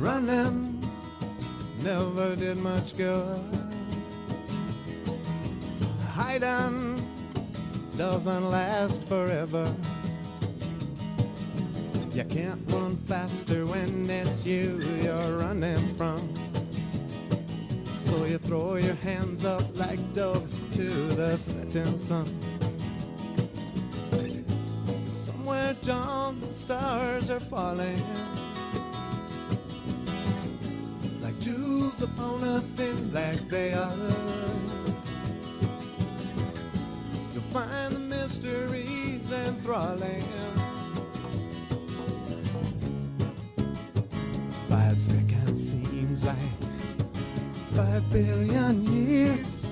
Running never did much good. Hiding doesn't last forever. You can't run faster when it's you you're running from. So you throw your hands up like doves to the setting sun. Somewhere down the stars are falling like dews upon a thin black veil. You'll find the mysteries enthralling. 5 seconds seems like 5 billion years.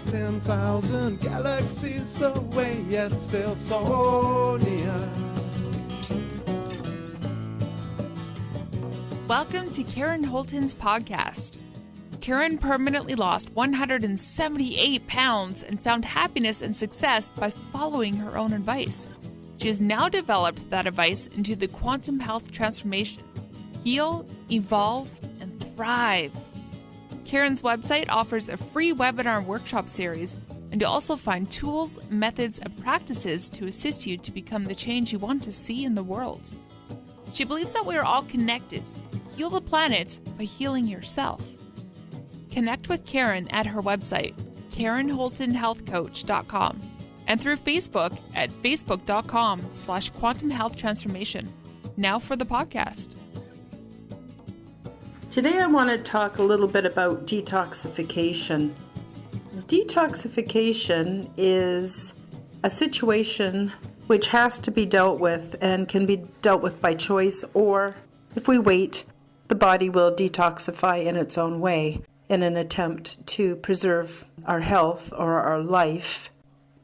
10,000 galaxies away, yet still so near. Welcome to Karen Holton's podcast. Karen permanently lost 178 pounds and found happiness and success by following her own advice. She has now developed that advice into the quantum health transformation. Heal, evolve, and thrive. Karen's website offers a free webinar and workshop series, and you'll also find tools, methods, and practices to assist you to become the change you want to see in the world. She believes that we are all connected. Heal the planet by healing yourself. Connect with Karen at her website, KarenHoltonHealthCoach.com, and through Facebook at Facebook.com/Quantum Health Transformation. Now for the podcast. Today I want to talk a little bit about detoxification. Detoxification is a situation which has to be dealt with and can be dealt with by choice, or if we wait, the body will detoxify in its own way in an attempt to preserve our health or our life.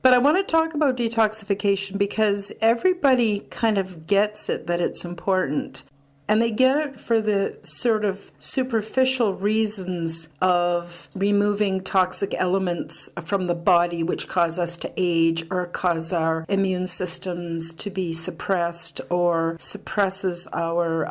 But I want to talk about detoxification because everybody kind of gets it that it's important. And they get it for the sort of superficial reasons of removing toxic elements from the body which cause us to age or cause our immune systems to be suppressed or suppresses our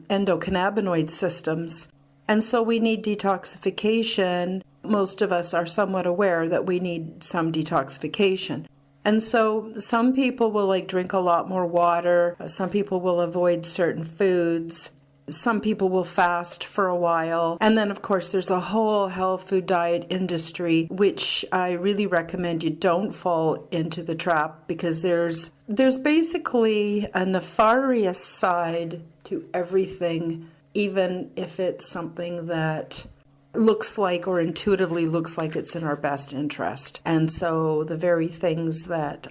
endocannabinoid systems. And so we need detoxification. Most of us are somewhat aware that we need some detoxification. And so some people will drink a lot more water. Some people will avoid certain foods. Some people will fast for a while. And then, of course, there's a whole health food diet industry, which I really recommend you don't fall into the trap because there's basically a nefarious side to everything, even if it's something that looks like or intuitively looks like it's in our best interest. And so the very things that,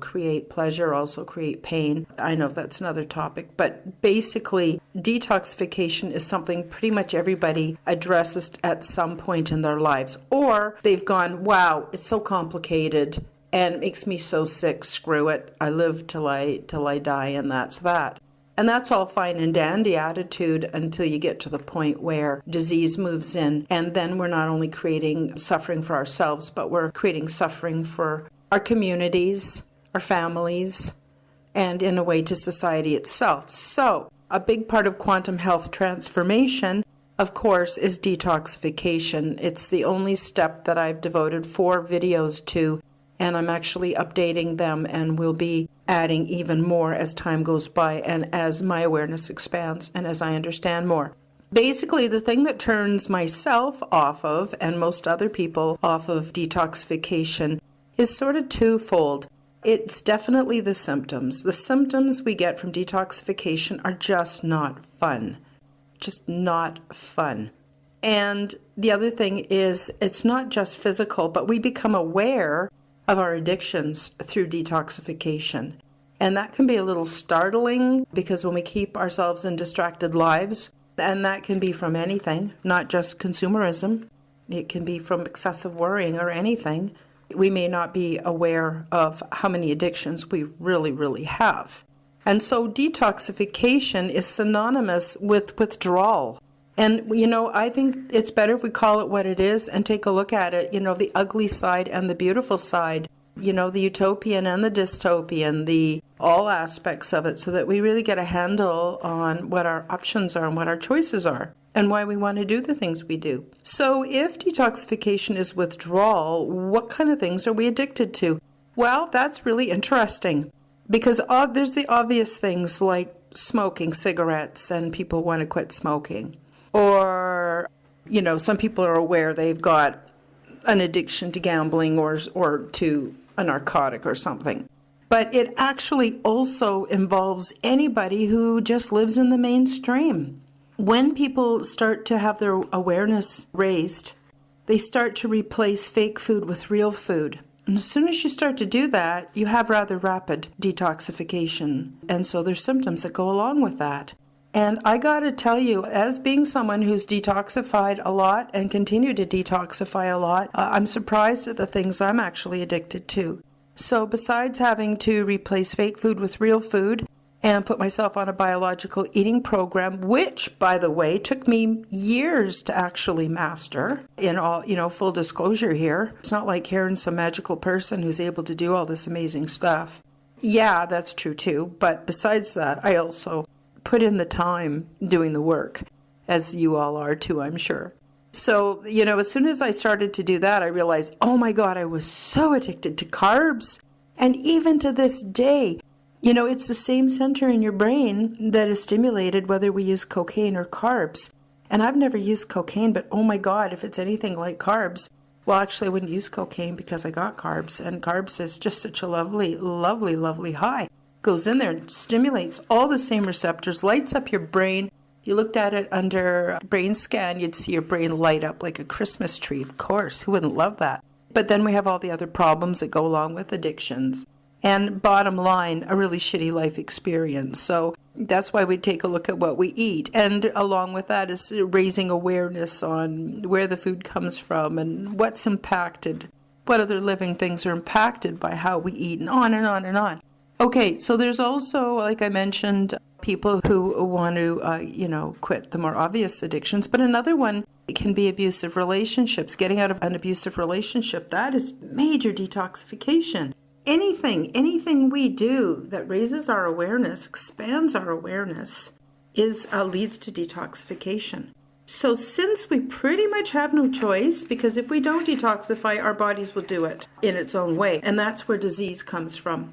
create pleasure also create pain. I know that's another topic, but basically detoxification is something pretty much everybody addresses at some point in their lives. Or they've gone, wow, it's so complicated and it makes me so sick, screw it. I live till I die and that's that. And that's all fine and dandy attitude until you get to the point where disease moves in. And then we're not only creating suffering for ourselves, but we're creating suffering for our communities, our families, and in a way to society itself. So a big part of quantum health transformation, of course, is detoxification. It's the only step that I've devoted 4 videos to, and I'm actually updating them and will be adding even more as time goes by and as my awareness expands and as I understand more. Basically, the thing that turns myself off of and most other people off of detoxification is sort of twofold. It's definitely the symptoms. The symptoms we get from detoxification are just not fun. Just not fun. And the other thing is it's not just physical, but we become aware of our addictions through detoxification. And that can be a little startling because when we keep ourselves in distracted lives, and that can be from anything, not just consumerism, it can be from excessive worrying or anything, we may not be aware of how many addictions we really, really have. And so detoxification is synonymous with withdrawal. And, I think it's better if we call it what it is and take a look at it, the ugly side and the beautiful side. the utopian and the dystopian, the all aspects of it, so that we really get a handle on what our options are and what our choices are and why we want to do the things we do. So if detoxification is withdrawal, what kind of things are we addicted to? Well, that's really interesting because there's the obvious things like smoking cigarettes and people want to quit smoking. Or, some people are aware they've got an addiction to gambling or to a narcotic or something. But it actually also involves anybody who just lives in the mainstream. When people start to have their awareness raised, they start to replace fake food with real food. And as soon as you start to do that, you have rather rapid detoxification. And so there's symptoms that go along with that. And I got to tell you, as being someone who's detoxified a lot and continue to detoxify a lot, I'm surprised at the things I'm actually addicted to. So besides having to replace fake food with real food and put myself on a biological eating program, which, by the way, took me years to actually master, in all, full disclosure here. It's not like Karen's some magical person who's able to do all this amazing stuff. Yeah, that's true too. But besides that, I also put in the time doing the work, as you all are too, I'm sure. So, as soon as I started to do that, I realized, oh my God, I was so addicted to carbs. And even to this day, it's the same center in your brain that is stimulated whether we use cocaine or carbs. And I've never used cocaine, but oh my God, if it's anything like carbs, well, actually I wouldn't use cocaine because I got carbs. And carbs is just such a lovely, lovely, lovely high. Goes in there and stimulates all the same receptors, lights up your brain. If you looked at it under a brain scan, you'd see your brain light up like a Christmas tree. Of course, who wouldn't love that? But then we have all the other problems that go along with addictions. And bottom line, a really shitty life experience. So that's why we take a look at what we eat. And along with that is raising awareness on where the food comes from and what's impacted, what other living things are impacted by how we eat, and on and on and on. Okay, so there's also, like I mentioned, people who want to, quit the more obvious addictions. But another one can be abusive relationships. Getting out of an abusive relationship, that is major detoxification. Anything we do that raises our awareness, expands our awareness, leads to detoxification. So since we pretty much have no choice, because if we don't detoxify, our bodies will do it in its own way. And that's where disease comes from.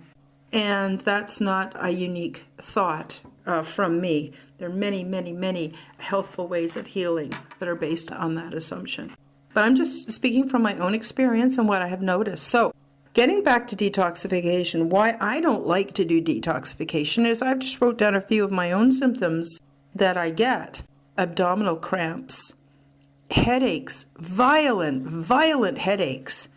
And that's not a unique thought from me. There are many, many, many healthful ways of healing that are based on that assumption. But I'm just speaking from my own experience and what I have noticed. So getting back to detoxification, why I don't like to do detoxification is I've just wrote down a few of my own symptoms that I get. Abdominal cramps, headaches, violent headaches,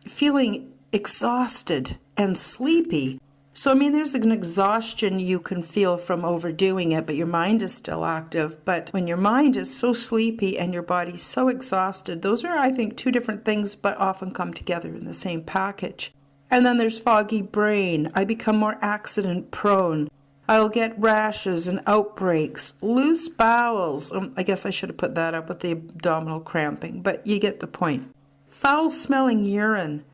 feeling exhausted and sleepy. So, there's an exhaustion you can feel from overdoing it, but your mind is still active. But when your mind is so sleepy and your body's so exhausted, those are, I think, two different things, but often come together in the same package. And then there's foggy brain. I become more accident prone. I'll get rashes and outbreaks, loose bowels. I guess I should have put that up with the abdominal cramping, but you get the point. Foul-smelling urine.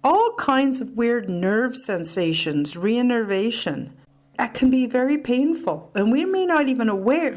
All kinds of weird nerve sensations, reinnervation. That can be very painful, and we may not even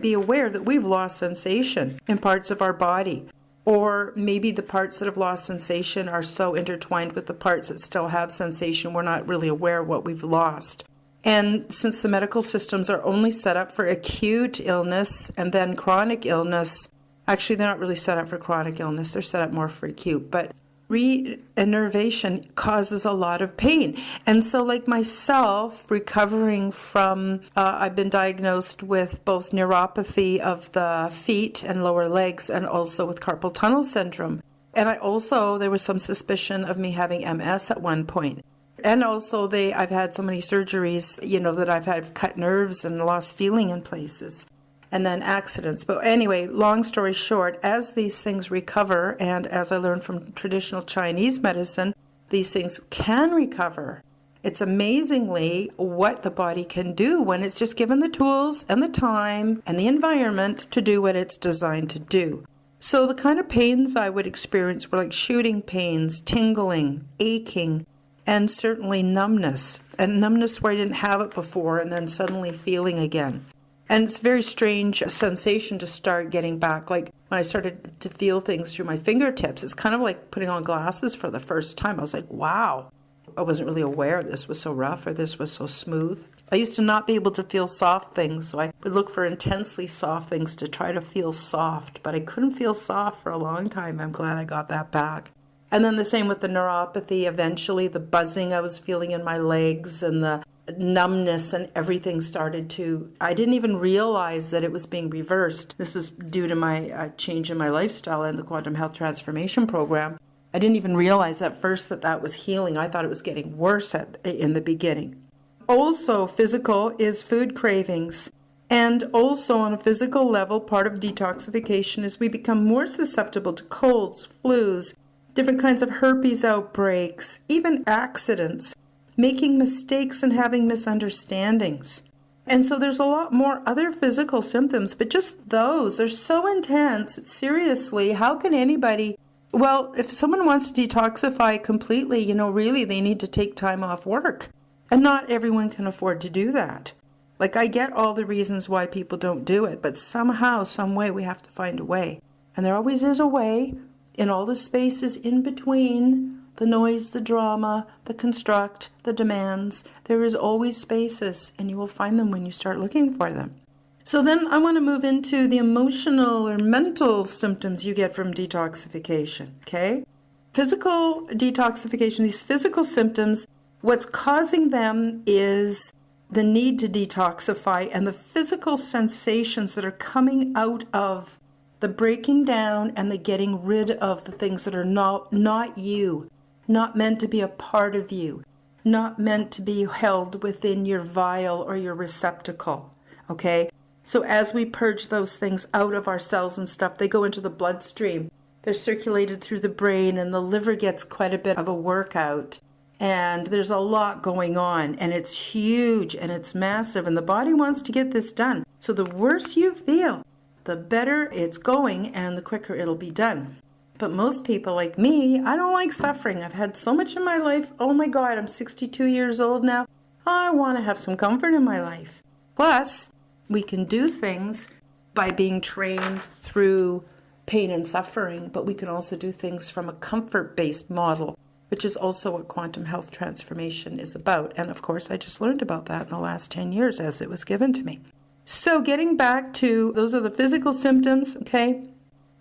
be aware that we've lost sensation in parts of our body. Or maybe the parts that have lost sensation are so intertwined with the parts that still have sensation, we're not really aware of what we've lost. And since the medical systems are only set up for acute illness and then chronic illness, actually they're not really set up for chronic illness, they're set up more for acute, but reinnervation causes a lot of pain. And so like myself, recovering from, I've been diagnosed with both neuropathy of the feet and lower legs and also with carpal tunnel syndrome. And there was some suspicion of me having MS at one point. And also I've had so many surgeries, that I've had cut nerves and lost feeling in places. And then accidents. But anyway, long story short, as these things recover, and as I learned from traditional Chinese medicine, these things can recover. It's amazingly what the body can do when it's just given the tools and the time and the environment to do what it's designed to do. So the kind of pains I would experience were like shooting pains, tingling, aching, and certainly numbness. And numbness where I didn't have it before and then suddenly feeling again. And it's a very strange sensation to start getting back. Like when I started to feel things through my fingertips, it's kind of like putting on glasses for the first time. I was like, wow. I wasn't really aware this was so rough or this was so smooth. I used to not be able to feel soft things, so I would look for intensely soft things to try to feel soft, but I couldn't feel soft for a long time. I'm glad I got that back. And then the same with the neuropathy. Eventually, the buzzing I was feeling in my legs and the numbness and everything started to, I didn't even realize that it was being reversed. This is due to my change in my lifestyle and the Quantum Health Transformation Program. I didn't even realize at first that that was healing. I thought it was getting worse in the beginning. Also, physical is food cravings. And also on a physical level, part of detoxification is we become more susceptible to colds, flus, different kinds of herpes outbreaks, even accidents, making mistakes and having misunderstandings. And so there's a lot more other physical symptoms, but just those are so intense. Seriously, how can anybody... Well, if someone wants to detoxify completely, really they need to take time off work. And not everyone can afford to do that. Like, I get all the reasons why people don't do it, but somehow, some way, we have to find a way. And there always is a way in all the spaces in between the noise, the drama, the construct, the demands. There is always spaces, and you will find them when you start looking for them. So then I want to move into the emotional or mental symptoms you get from detoxification, okay? Physical detoxification, these physical symptoms, what's causing them is the need to detoxify and the physical sensations that are coming out of the breaking down and the getting rid of the things that are not you, not meant to be a part of you, not meant to be held within your vial or your receptacle, okay? So as we purge those things out of our cells and stuff, they go into the bloodstream. They're circulated through the brain, and the liver gets quite a bit of a workout. And there's a lot going on, and it's huge, and it's massive, and the body wants to get this done. So the worse you feel, the better it's going, and the quicker it'll be done. But most people like me, I don't like suffering. I've had so much in my life. Oh my God, I'm 62 years old now. I want to have some comfort in my life. Plus, we can do things by being trained through pain and suffering, but we can also do things from a comfort-based model, which is also what quantum health transformation is about. And of course, I just learned about that in the last 10 years as it was given to me. So getting back to, those are the physical symptoms, okay?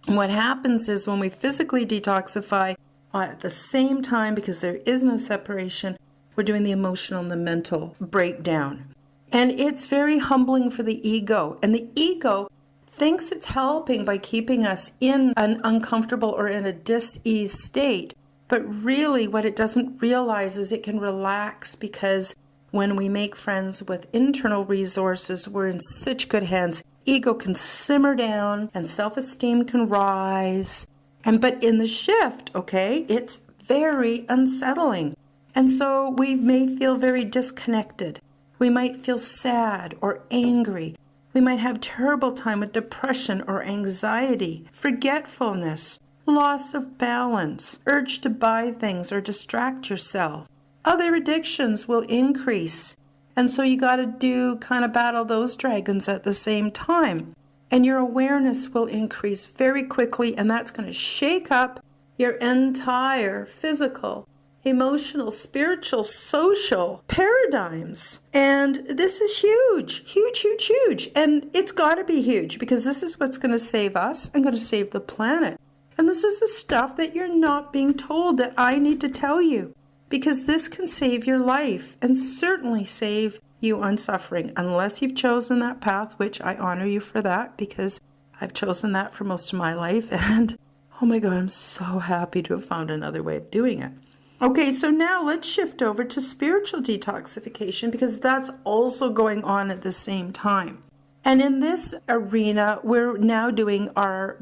And what happens is when we physically detoxify, at the same time, because there is no separation, we're doing the emotional and the mental breakdown. And it's very humbling for the ego. And the ego thinks it's helping by keeping us in an uncomfortable or in a dis-ease state. But really what it doesn't realize is it can relax, because when we make friends with internal resources, we're in such good hands. Ego can simmer down and self-esteem can rise. But in the shift, okay, it's very unsettling. And so we may feel very disconnected. We might feel sad or angry. We might have terrible time with depression or anxiety, forgetfulness, loss of balance, urge to buy things or distract yourself. Other addictions will increase. And so you got to kind of battle those dragons at the same time. And your awareness will increase very quickly, and that's going to shake up your entire physical, emotional, spiritual, social paradigms. And this is huge, huge, huge, huge. And it's got to be huge, because this is what's going to save us and going to save the planet. And this is the stuff that you're not being told that I need to tell you, because this can save your life and certainly save you on suffering, unless you've chosen that path, which I honor you for that, because I've chosen that for most of my life. And oh my God, I'm so happy to have found another way of doing it. Okay, so now let's shift over to spiritual detoxification, because that's also going on at the same time. And in this arena, we're now doing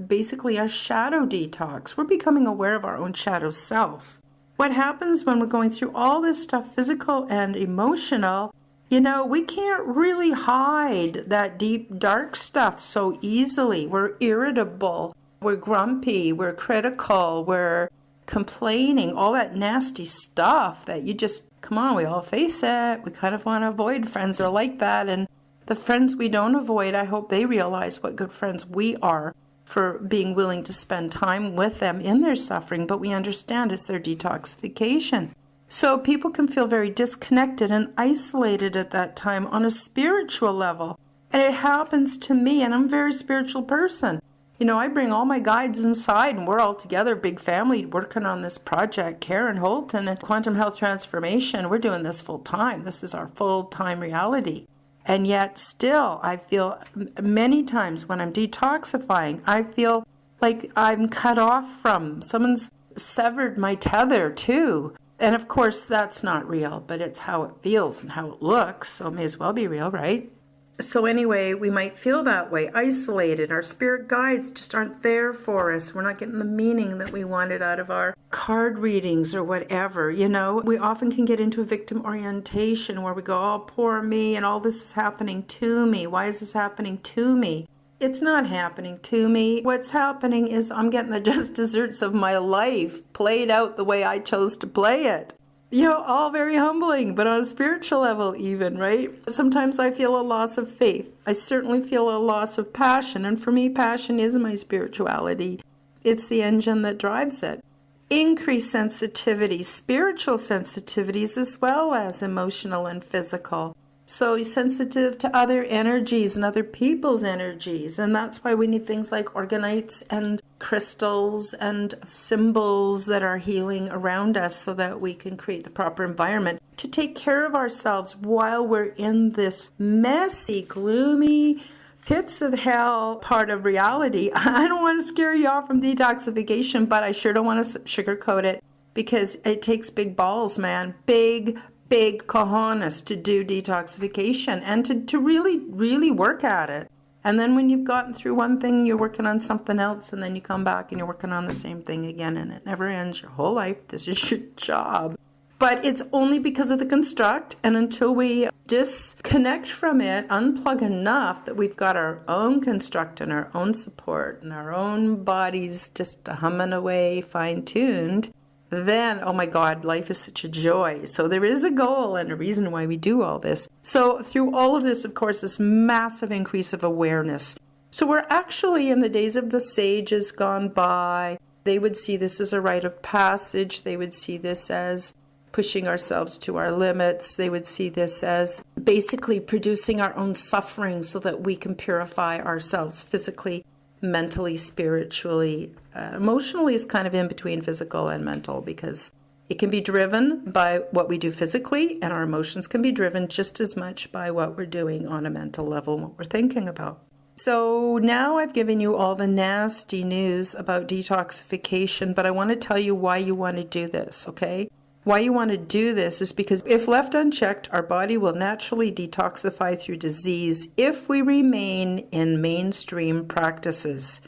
basically our shadow detox. We're becoming aware of our own shadow self. What happens when we're going through all this stuff, physical and emotional, we can't really hide that deep, dark stuff so easily. We're irritable, we're grumpy, we're critical, we're complaining, all that nasty stuff that you just, come on, we all face it. We kind of want to avoid friends that are like that. And the friends we don't avoid, I hope they realize what good friends we are for being willing to spend time with them in their suffering, but we understand it's their detoxification. So people can feel very disconnected and isolated at that time on a spiritual level. And it happens to me, and I'm a very spiritual person. You know, I bring all my guides inside, and we're all together, big family, working on this project, Karen Holton and Quantum Health Transformation. We're doing this full time. This is our full-time reality. And yet still, I feel many times when I'm detoxifying, I feel like I'm cut off from, someone's severed my tether too. And of course, that's not real, but it's how it feels and how it looks, so it may as well be real, right? So anyway, we might feel that way, isolated. Our spirit guides just aren't there for us. We're not getting the meaning that we wanted out of our card readings or whatever. You know, we often can get into a victim orientation where we go, oh, poor me, and all this is happening to me. Why is this happening to me? It's not happening to me. What's happening is I'm getting the just desserts of my life played out the way I chose to play it. You know, all very humbling, but on a spiritual level even, right? Sometimes I feel a loss of faith. I certainly feel a loss of passion. And for me, passion is my spirituality. It's the engine that drives it. Increased sensitivity, spiritual sensitivities as well as emotional and physical. So you're sensitive to other energies and other people's energies. And that's why we need things like organites and crystals and symbols that are healing around us so that we can create the proper environment to take care of ourselves while we're in this messy, gloomy, pits of hell part of reality. I don't want to scare you off from detoxification, but I sure don't want to sugarcoat it because it takes big balls, man. Big cojones to do detoxification and to really work at it. And then when you've gotten through one thing, you're working on something else, and then you come back and you're working on the same thing again, and it never ends your whole life. This is your job. But it's only because of the construct, and until we disconnect from it, unplug enough that we've got our own construct and our own support and our own bodies just humming away, fine-tuned, then, oh my God, life is such a joy. So there is a goal and a reason why we do all this. So through all of this, of course, this massive increase of awareness. So we're actually in the days of the sages gone by. They would see this as a rite of passage. They would see this as pushing ourselves to our limits. They would see this as basically producing our own suffering so that we can purify ourselves physically, mentally, spiritually. Emotionally is kind of in between physical and mental because it can be driven by what we do physically, and our emotions can be driven just as much by what we're doing on a mental level and what we're thinking about. So now I've given you all the nasty news about detoxification, but I want to tell you why you want to do this, okay? Why you want to do this is because if left unchecked, our body will naturally detoxify through disease if we remain in mainstream practices.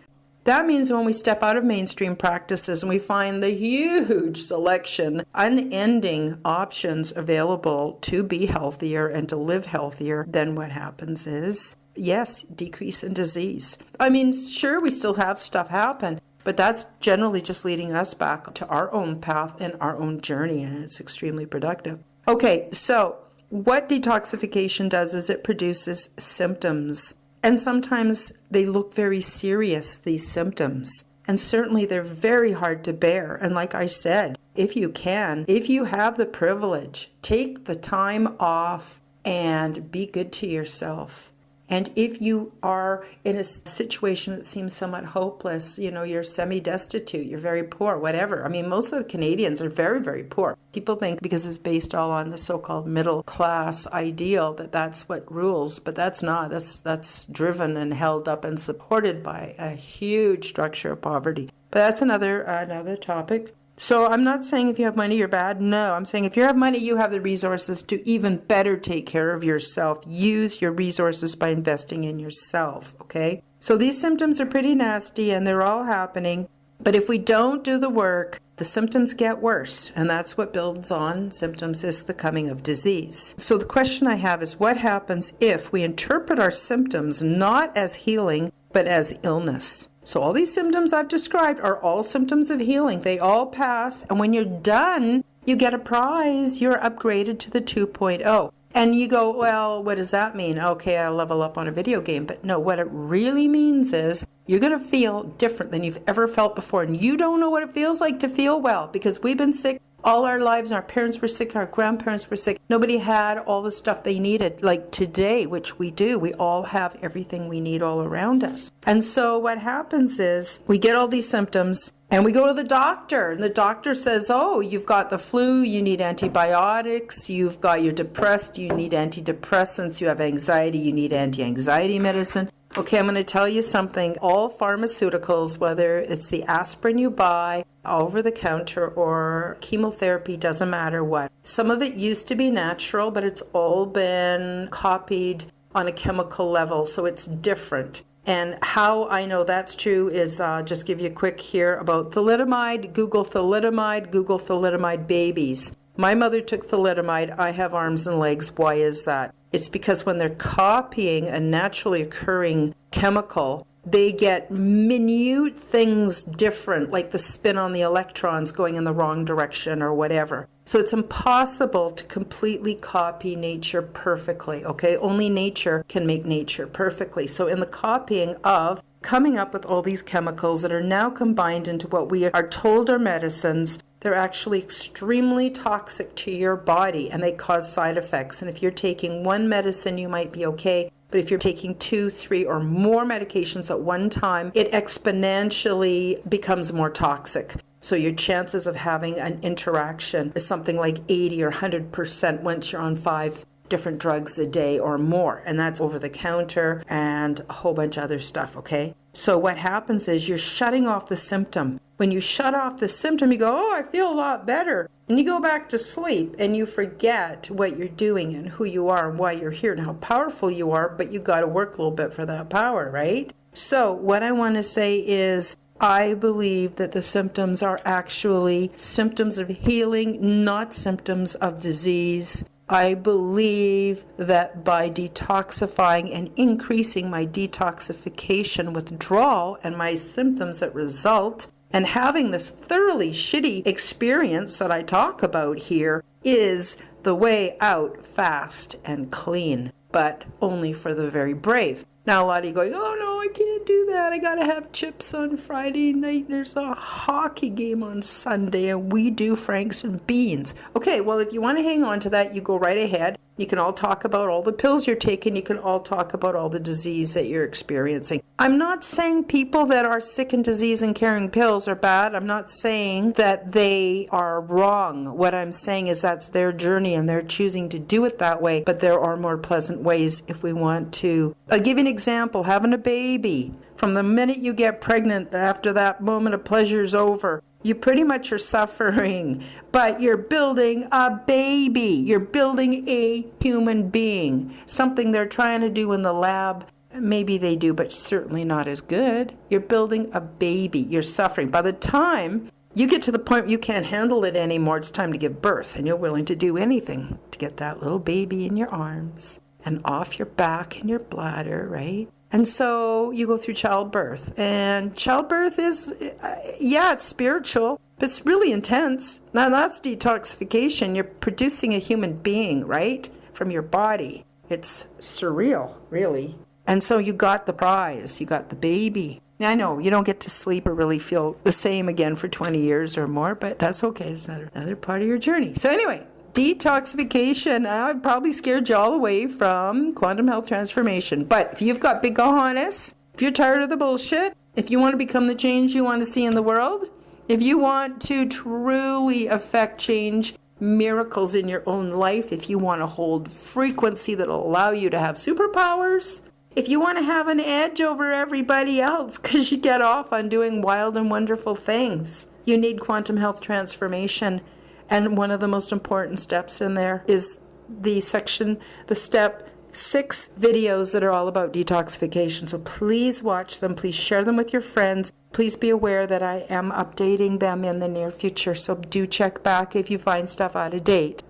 That means when we step out of mainstream practices and we find the huge selection, unending options available to be healthier and to live healthier, then what happens is, yes, decrease in disease. I mean, sure, we still have stuff happen, but that's generally just leading us back to our own path and our own journey, and it's extremely productive. Okay, so what detoxification does is it produces symptoms. And sometimes they look very serious, these symptoms. And certainly they're very hard to bear. And like I said, if you can, if you have the privilege, take the time off and be good to yourself. And if you are in a situation that seems somewhat hopeless, you know, you're semi-destitute, you're very poor, whatever. I mean, most of the Canadians are very, very poor. People think because it's based all on the so-called middle class ideal that that's what rules, but that's not. That's driven and held up and supported by a huge structure of poverty. But that's another topic. So I'm not saying if you have money, you're bad. No, I'm saying if you have money, you have the resources to even better take care of yourself. Use your resources by investing in yourself, okay? So these symptoms are pretty nasty and they're all happening. But if we don't do the work, the symptoms get worse. And that's what builds on symptoms is the coming of disease. So the question I have is what happens if we interpret our symptoms not as healing, but as illness? So all these symptoms I've described are all symptoms of healing. They all pass. And when you're done, you get a prize. You're upgraded to the 2.0. And you go, well, what does that mean? Okay, I'll level up on a video game. But no, what it really means is you're going to feel different than you've ever felt before. And you don't know what it feels like to feel well, because we've been sick all our lives. Our parents were sick, our grandparents were sick. Nobody had all the stuff they needed. Like today, which we do, we all have everything we need all around us. And so what happens is we get all these symptoms and we go to the doctor, and the doctor says, oh, you've got the flu, you need antibiotics, you're depressed, you need antidepressants, you have anxiety, you need anti-anxiety medicine. Okay, I'm going to tell you something. All pharmaceuticals, whether it's the aspirin you buy over the counter or chemotherapy, doesn't matter what. Some of it used to be natural, but it's all been copied on a chemical level, so it's different. And how I know that's true is just give you a quick here about thalidomide. Google thalidomide babies. My mother took thalidomide. I have arms and legs. Why is that? It's because when they're copying a naturally occurring chemical, they get minute things different, like the spin on the electrons going in the wrong direction or whatever. So it's impossible to completely copy nature perfectly, okay? Only nature can make nature perfectly. So in the copying of coming up with all these chemicals that are now combined into what we are told are medicines, they're actually extremely toxic to your body, and they cause side effects. And if you're taking one medicine, you might be okay. But if you're taking 2, 3, or more medications at one time, it exponentially becomes more toxic. So your chances of having an interaction is something like 80 or 100% once you're on 5 different drugs a day or more. And that's over the counter and a whole bunch of other stuff, okay? So what happens is you're shutting off the symptom. When you shut off the symptom, you go, oh, I feel a lot better. And you go back to sleep and you forget what you're doing and who you are and why you're here and how powerful you are, but you got to work a little bit for that power, right? So what I want to say is I believe that the symptoms are actually symptoms of healing, not symptoms of disease. I believe that by detoxifying and increasing my detoxification withdrawal and my symptoms that result, and having this thoroughly shitty experience that I talk about here is the way out fast and clean, but only for the very brave. Now a lot of you going, oh no, I can't do that. I gotta have chips on Friday night. There's a hockey game on Sunday and we do Franks and beans. Okay, well if you want to hang on to that, you go right ahead. You can all talk about all the pills you're taking. You can all talk about all the disease that you're experiencing. I'm not saying people that are sick and disease and carrying pills are bad. I'm not saying that they are wrong. What I'm saying is that's their journey and they're choosing to do it that way. But there are more pleasant ways if we want to. I'll give you an example. Having a baby. From the minute you get pregnant, after that moment of pleasure is over, you pretty much are suffering, but you're building a baby. You're building a human being. Something they're trying to do in the lab. Maybe they do, but certainly not as good. You're building a baby. You're suffering. By the time you get to the point where you can't handle it anymore, it's time to give birth, and you're willing to do anything to get that little baby in your arms and off your back and your bladder, right? And so you go through childbirth, and childbirth is, it's spiritual, but it's really intense. Now that's detoxification. You're producing a human being, right, from your body. It's surreal, really. And so you got the prize. You got the baby. Now, I know you don't get to sleep or really feel the same again for 20 years or more, but that's okay. It's another part of your journey. So anyway, detoxification, I've probably scared you all away from quantum health transformation. But if you've got big cojones, if you're tired of the bullshit, if you want to become the change you want to see in the world, if you want to truly affect change, miracles in your own life, if you want to hold frequency that will allow you to have superpowers, if you want to have an edge over everybody else because you get off on doing wild and wonderful things, you need quantum health transformation. And one of the most important steps in there is the step 6 videos that are all about detoxification. So please watch them. Please share them with your friends. Please be aware that I am updating them in the near future. So do check back if you find stuff out of date.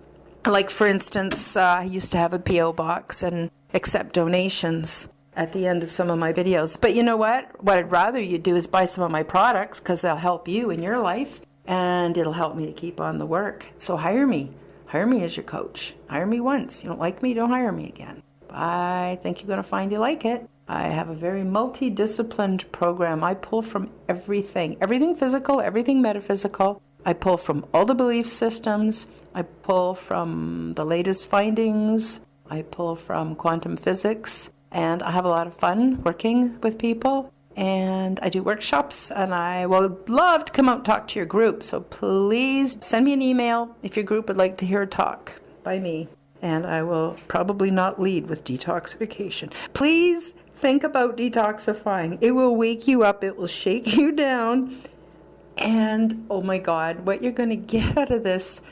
Like, for instance, I used to have a P.O. box and accept donations. at the end of some of my videos. But you know what? What I'd rather you do is buy some of my products because they'll help you in your life and it'll help me to keep on the work. So hire me. Hire me as your coach. Hire me once. You don't like me, don't hire me again. I think you're going to find you like it. I have a very multidisciplined program. I pull from everything physical, everything metaphysical. I pull from all the belief systems. I pull from the latest findings. I pull from quantum physics. And I have a lot of fun working with people. And I do workshops. And I would love to come out and talk to your group. So please send me an email if your group would like to hear a talk by me. And I will probably not lead with detoxification. Please think about detoxifying. It will wake you up. It will shake you down. And, oh my God, what you're going to get out of this,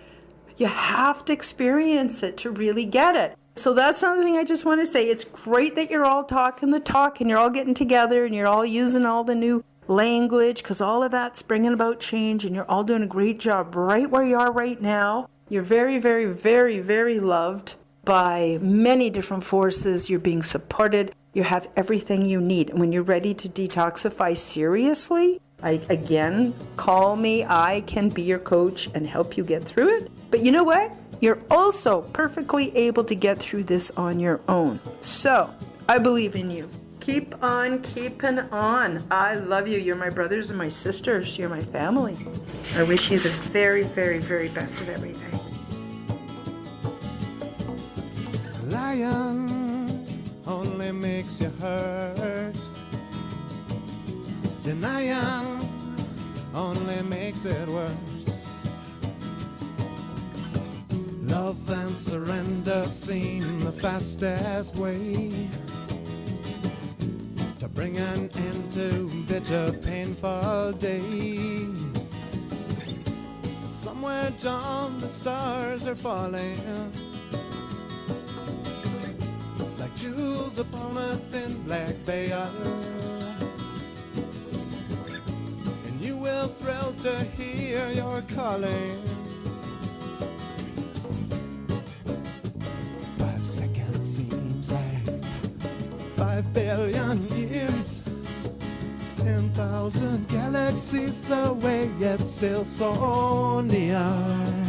you have to experience it to really get it. So that's another thing I just want to say. It's great that you're all talking the talk and you're all getting together and you're all using all the new language because all of that's bringing about change and you're all doing a great job right where you are right now. You're very, very, very, very loved by many different forces. You're being supported. You have everything you need. And when you're ready to detoxify seriously, again, call me. I can be your coach and help you get through it. But you know what? You're also perfectly able to get through this on your own. So I believe in you. Keep on keeping on. I love you. You're my brothers and my sisters. You're my family. I wish you the very, very, very best of everything. Lion only makes you hurt. Denying only makes it worse. Love and surrender seem the fastest way to bring an end to bitter, painful days. Somewhere down the stars are falling like jewels upon a thin black veil. And you will thrill to hear your calling. 5 seconds seems like 5 billion years. 10,000 galaxies away, yet still so near.